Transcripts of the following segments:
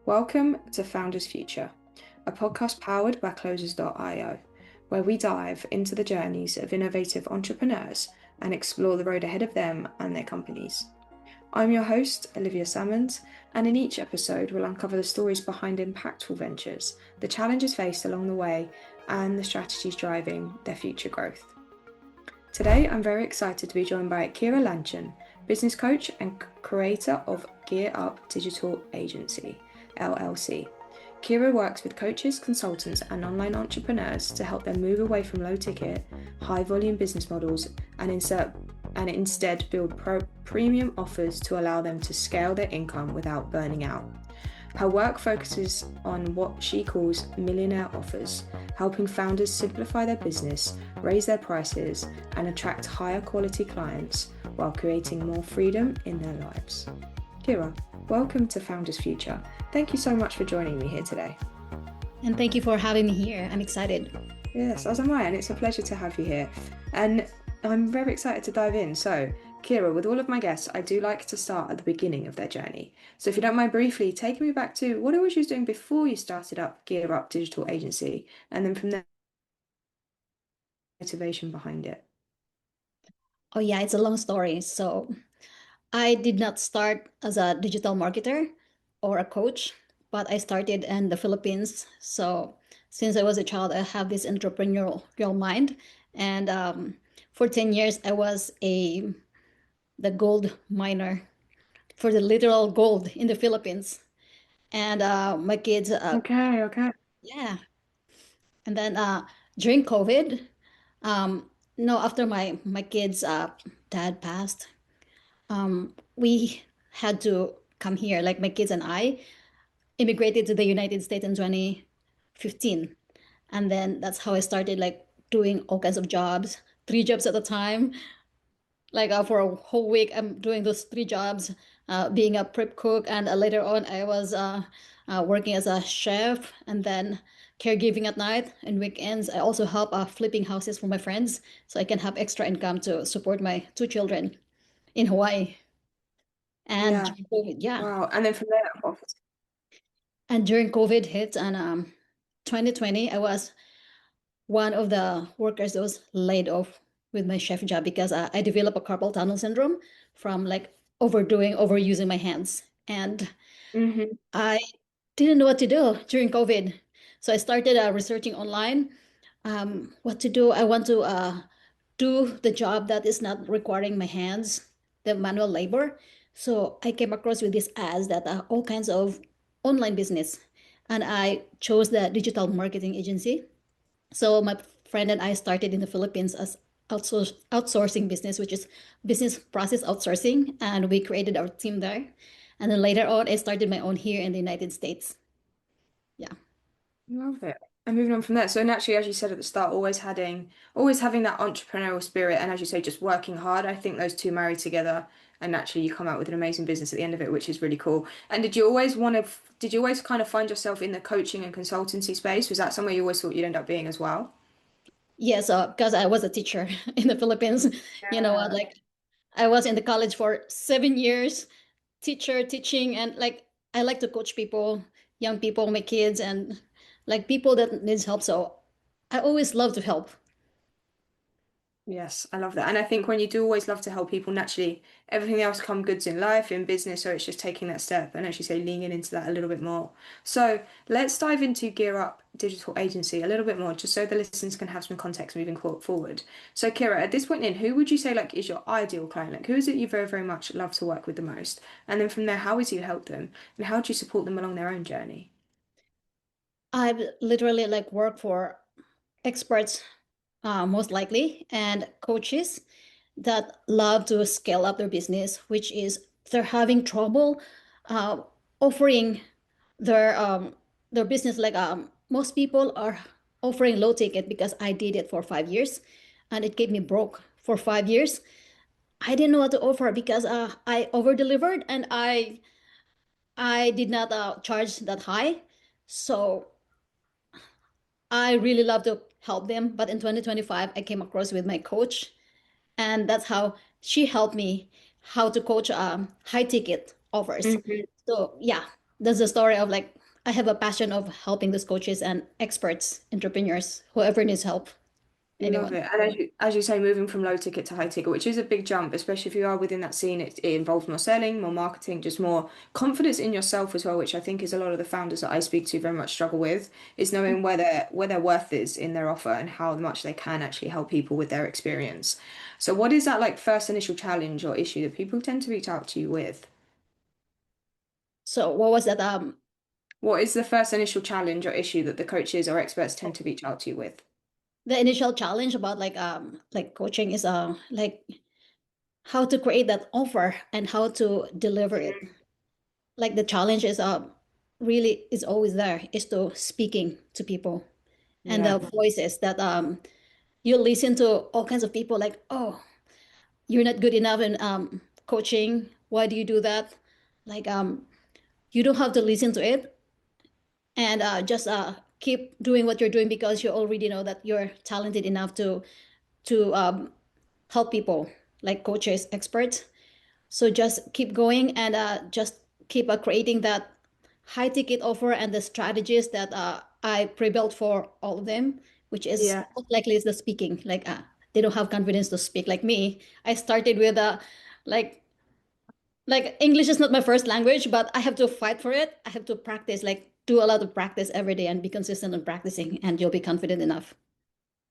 Welcome to Founders Future, a podcast powered by Closers.io, where we dive into the journeys of innovative entrepreneurs and explore the road ahead of them and their companies. I'm your host, Olivia Salmons, and in each episode we'll uncover the stories behind impactful ventures, the challenges faced along the way, and the strategies driving their future growth. Today, I'm very excited to be joined by Keira Lanin, business coach and creator of Gear Up Digital Agency, LLC. Keira works with coaches, consultants, and online entrepreneurs to help them move away from low-ticket, high-volume business models and instead build premium offers to allow them to scale their income without burning out. Her work focuses on what she calls Millionaire offers, helping founders simplify their business, raise their prices, and attract higher quality clients while creating more freedom in their lives. Keira, welcome to Founders Future. Thank you so much for joining me here today. And thank you for having me here. I'm excited. Yes, as am I, and it's a pleasure to have you here. And I'm very excited to dive in. So, Keira, with all of my guests, I do like to start at the beginning of their journey. So if you don't mind briefly taking me back to what it was you was doing before you started up Gear Up Digital Agency, and then from there, motivation behind it. Oh yeah, it's a long story. So I did not start as a digital marketer or a coach, but I started in the Philippines. So since I was a child, I have this entrepreneurial mind. And for 10 years, I was the gold miner for the literal gold in the Philippines. And my kids, Okay. yeah. And then during COVID, no, after my kids' dad passed, we had to come here. Like my kids and I immigrated to the United States in 2015, and then that's how I started like doing all kinds of jobs, 3 jobs at a time. Like for a whole week, I'm doing those 3 jobs, being a prep cook, and later on, I was working as a chef, and then caregiving at night and weekends. I also help flipping houses for my friends, so I can have extra income to support my 2 children in Hawaii. And Yeah. during COVID, yeah, Wow. And then from there, and during COVID hit, and 2020, I was one of the workers that was laid off with my chef job because I developed a carpal tunnel syndrome from like overusing my hands. And mm-hmm. I didn't know what to do during COVID. So I started researching online what to do. I want to do the job that is not requiring my hands, the manual labor. So I came across with these ads that are all kinds of online business. And I chose the digital marketing agency. So my friend and I started in the Philippines as outsourcing business, which is business process outsourcing, and we created our team there. And then later on, I started my own here in the United States. Yeah. Love it. And moving on from there, so naturally, as you said at the start, always having that entrepreneurial spirit, and as you say, just working hard. I think those two marry together, and naturally, you come out with an amazing business at the end of it, which is really cool. And did you always kind of find yourself in the coaching and consultancy space? Was that somewhere you always thought you'd end up being as well? Yes, because I was a teacher in the Philippines. You know what? Yeah. Like I was in the college for 7 years, teaching, and like I like to coach people, young people, my kids, and like people that needs help. So I always love to help. Yes, I love that. And I think when you do always love to help people, naturally, everything else comes goods in life, in business, so it's just taking that step and as you say, leaning into that a little bit more. So let's dive into Gear Up Digital Agency a little bit more, just so the listeners can have some context moving forward. So Kira, at this point in, who would you say like is your ideal client? Like who is it you very, very much love to work with the most? And then from there, how is you help them? And how do you support them along their own journey? I've literally like worked for experts, most likely, and coaches that love to scale up their business, which is they're having trouble uh, offering their business. Like most people are offering low ticket because I did it for 5 years, and it gave me broke for 5 years. I didn't know what to offer because I over delivered and I did not charge that high. So I really love to help them. But in 2025, I came across with my coach, and that's how she helped me how to coach high ticket offers. Mhm. So yeah, that's the story of like I have a passion of helping those coaches and experts, entrepreneurs, whoever needs help, Love anyone. it. And as you say, moving from low ticket to high ticket, which is a big jump, especially if you are within that scene, it involves more selling, more marketing, just more confidence in yourself as well, which I think is a lot of the founders that I speak to very much struggle with, is knowing where their worth is in their offer and how much they can actually help people with their experience. So what is that like first initial challenge or issue that people tend to reach out to you with? So what was that? What is the first initial challenge or issue that the coaches or experts tend to reach out to you with? The initial challenge about like coaching is like how to create that offer and how to deliver it. Like the challenge is really is always there is to speaking to people and the Yeah. voices that you listen to all kinds of people like, oh, you're not good enough in coaching. Why do you do that? Like you don't have to listen to it and just keep doing what you're doing because you already know that you're talented enough to help people like coaches, experts. So just keep going and just keep creating that high ticket offer and the strategies that I pre-built for all of them, which is Yeah. most likely is the speaking. Like they don't have confidence to speak like me. I started with like like English is not my first language, but I have to fight for it. I have to practice, like do a lot of practice every day and be consistent in practicing, and you'll be confident enough.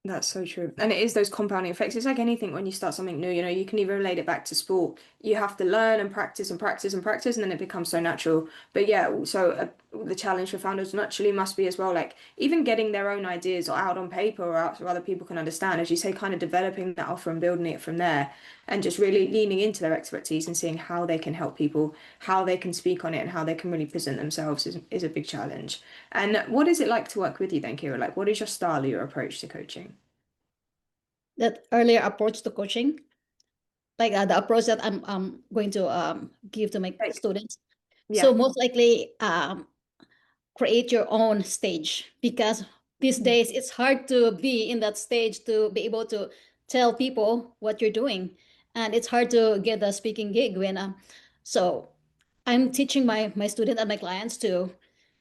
That's so true. And it is those compounding effects. It's like anything when you start something new, you can even relate it back to sport. You have to learn and practice and practice and practice, and then it becomes so natural. But yeah, so the challenge for founders naturally must be as well, like even getting their own ideas or out on paper or out so other people can understand, as you say, kind of developing that offer and building it from there, and just really leaning into their expertise and seeing how they can help people, how they can speak on it, and how they can really present themselves is a big challenge. And what is it like to work with you then, Kira? Like, what is your style or your approach to coaching? That earlier approach to coaching, like the approach that I'm going to give to my Like, students. So yeah. most likely, create your own stage because these days it's hard to be in that stage to be able to tell people what you're doing, and it's hard to get a speaking gig when so I'm teaching my student and my clients to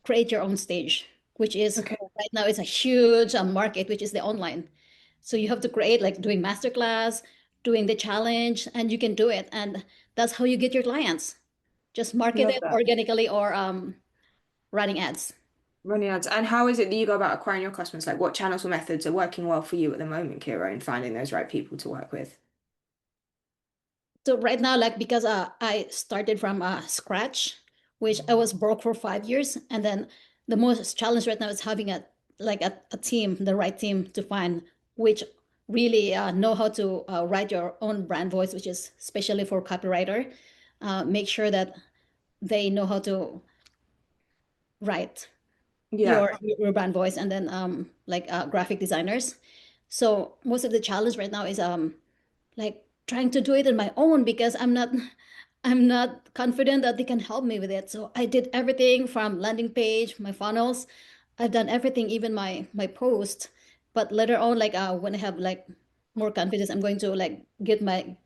create your own stage, which is Okay. right now it's a huge market, which is the online. So you have to create like doing masterclass, doing the challenge, and you can do it, and that's how you get your clients. Just market Love it that. organically or running ads. Running ads. And how is it that you go about acquiring your customers? Like, what channels or methods are working well for you at the moment, Kira, in finding those right people to work with? So right now, like because I started from scratch, which I was broke for 5 years, and then the most challenge right now is having a team, the right team to find which really know how to write your own brand voice, which is especially for copywriter. Make sure that they know how to write Yeah. your brand voice, and then like graphic designers. So most of the challenge right now is like trying to do it on my own because I'm not confident that they can help me with it. So I did everything from landing page, my funnels. I've done everything, even my post. But later on, like when I have like more confidence, I'm going to like get my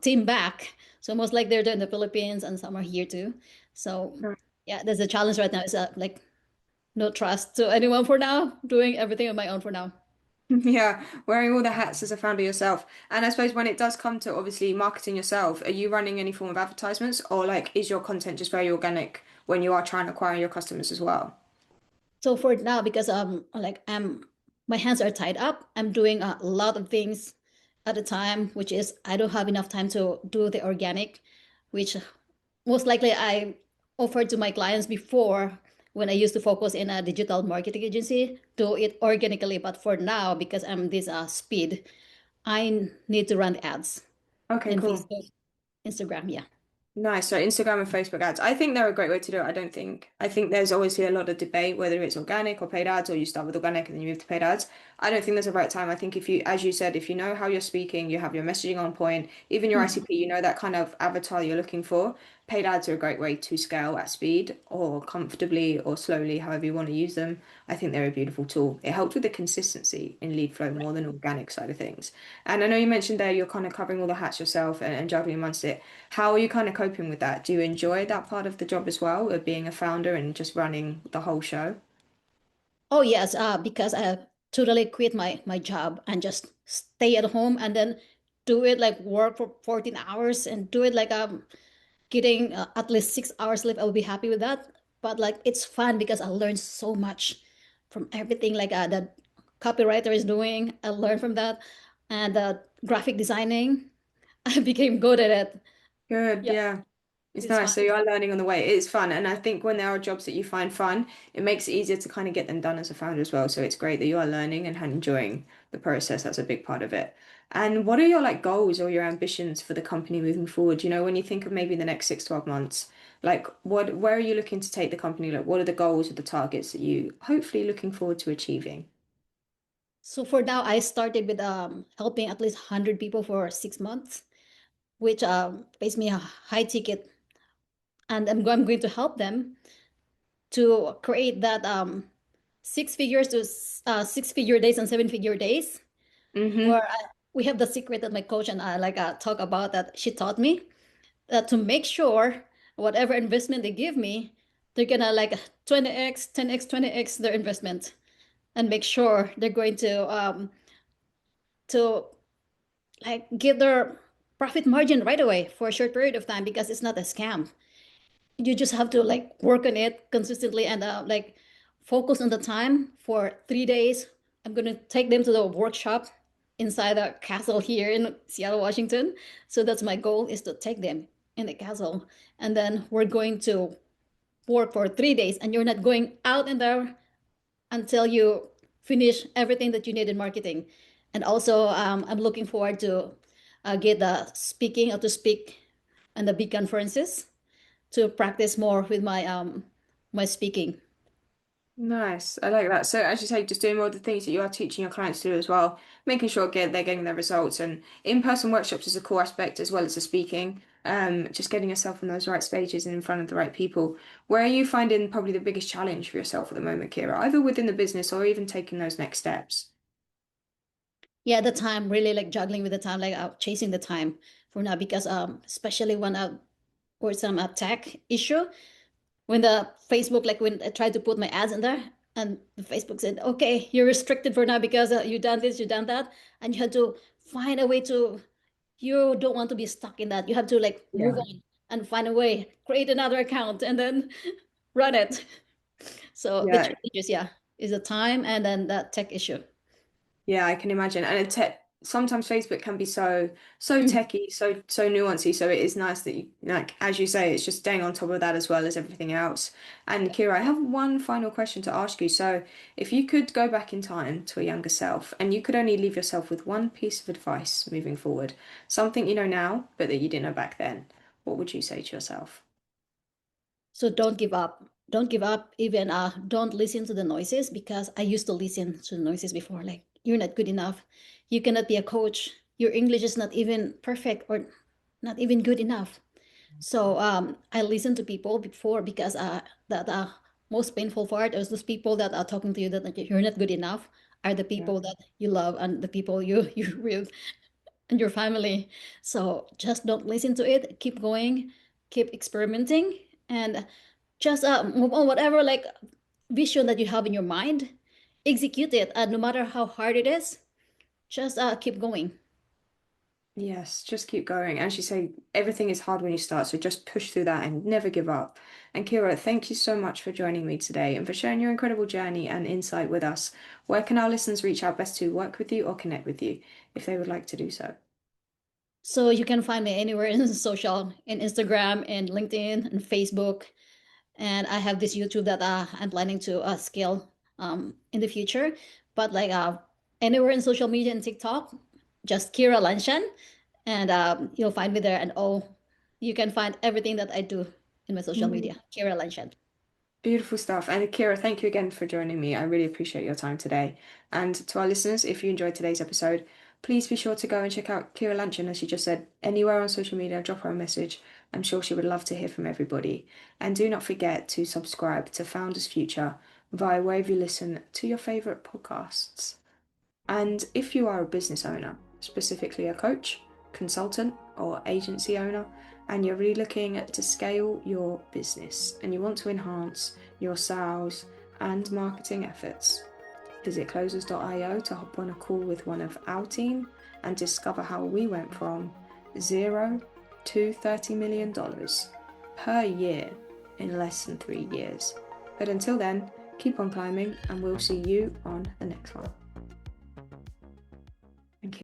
team back. So most like they're in the Philippines and some are here too. So yeah, there's a challenge right now. Is like no trust to anyone for now, doing everything on my own for now. Yeah, wearing all the hats as a founder yourself. And I suppose when it does come to obviously marketing yourself, are you running any form of advertisements or like is your content just very organic when you are trying to acquire your customers as well? So for now, because like my hands are tied up, I'm doing a lot of things at a time, which is I don't have enough time to do the organic, which most likely I offered to my clients before when I used to focus in a digital marketing agency, do it organically. But for now, because I'm this speed, I need to run ads Okay, in cool. Facebook, Instagram. Yeah. Nice. So Instagram and Facebook ads. I think they're a great way to do it. I think there's obviously a lot of debate whether it's organic or paid ads, or you start with organic and then you move to paid ads. I don't think there's a right time. I think if you, as you said, if you know how you're speaking, you have your messaging on point, even your Mhm. ICP, you know that kind of avatar you're looking for, paid ads are a great way to scale at speed or comfortably or slowly, however you want to use them. I think they're a beautiful tool. It helps with the consistency in lead flow more than organic side of things. And I know you mentioned there you're kind of covering all the hats yourself and juggling amongst it. How are you kind of coping with that? Do you enjoy that part of the job as well, of being a founder and just running the whole show? Oh yes, because I totally quit my job and just stay at home and then do it like work for 14 hours and do it like getting at least 6 hours sleep. I would be happy with that. But like it's fun because I learned so much from everything like that copywriter is doing. I learned from that, and graphic designing. I became good at it. Good, Yeah, yeah. It's it's nice. fun. So you are learning on the way. It is fun. And I think when there are jobs that you find fun, it makes it easier to kind of get them done as a founder as well. So it's great that you are learning and enjoying the process. That's a big part of it. And what are your like goals or your ambitions for the company moving forward? You know, when you think of maybe the next 6 to 12 months, like where are you looking to take the company? Like what are the goals or the targets that you hopefully looking forward to achieving? So for now, I started with helping at least 100 people for 6 months, which pays me a high ticket, and I'm going to help them to create that 6 figures to 6 figure days and 7 figure days. Mm-hmm. Where we have the secret that my coach and I like talk about that she taught me that to make sure whatever investment they give me, they're gonna like 20x, 10x, 20x their investment, and make sure they're going to like give their profit margin right away for a short period of time because it's not a scam. You just have to like work on it consistently and like focus on the time for 3 days. I'm going to take them to the workshop inside a castle here in Seattle, Washington. So that's my goal is to take them in the castle. And then we're going to work for 3 days and you're not going out in there until you finish everything that you need in marketing. And also, I'm looking forward to get the speaking or to speak and the big conferences to practice more with my speaking. Nice. I like that. So as you say, just doing all the things that you are teaching your clients to do as well, making sure they're getting their results and in-person workshops is a core aspect as well as the speaking. Just getting yourself on those right stages and in front of the right people. Where are you finding probably the biggest challenge for yourself at the moment, Kira, either within the business or even taking those next steps? Yeah, the time really like juggling with the time, like chasing the time for now because especially when or some tech issue when the Facebook like when I tried to put my ads in there and the Facebook said, okay, you're restricted for now because you done this, you done that, and you had to find a way to you don't want to be stuck in that. You have to like move Yeah. on and find a way, create another account, and then run it. So the Yeah. challenges, yeah, is the time and then that tech issue. Yeah, I can imagine. And sometimes Facebook can be so techy, so nuancy. So it is nice that you like as you say, it's just staying on top of that as well as everything else. And Kira, I have one final question to ask you. So if you could go back in time to a younger self and you could only leave yourself with one piece of advice moving forward, something you know now, but that you didn't know back then, what would you say to yourself? So don't give up. Don't give up. Even don't listen to the noises because I used to listen to the noises before. Like you're not good enough. You cannot be a coach. Your English is not even perfect or not even good enough. So I listened to people before because that most painful part is those people that are talking to you that you're not good enough are the Yeah. people that you love and the people you with and your family. So just don't listen to it. Keep going, keep experimenting, and just move on. Whatever like vision that you have in your mind, execute it. And no matter how hard it is, just keep going. Yes, just keep going. As you say, everything is hard when you start, so just push through that and never give up. And Kira, thank you so much for joining me today and for sharing your incredible journey and insight with us. Where can our listeners reach out best to work with you or connect with you if they would like to do so? So you can find me anywhere in social, in Instagram and LinkedIn and Facebook. And I have this YouTube that I'm planning to scale in the future. But like anywhere in social media and TikTok, just Keira Lanshan, and you'll find me there. And oh, you can find everything that I do in my social Mhm. media, Keira Lanshan. Beautiful stuff. And Kira, thank you again for joining me. I really appreciate your time today. And to our listeners, if you enjoyed today's episode, Please be sure to go and check out Keira Lanin, as she just said, anywhere on social media. Drop her a message. I'm sure she would love to hear from everybody. And do not forget to subscribe to Founders Future via wherever you listen to your favourite podcasts. And if you are a business owner, specifically a coach, consultant, or agency owner, and you're really looking to scale your business and you want to enhance your sales and marketing efforts, visit closers.io to hop on a call with one of our team and discover how we went from $0 to $30 million per year in less than 3 years. But until then, keep on climbing, and we'll see you on the next one.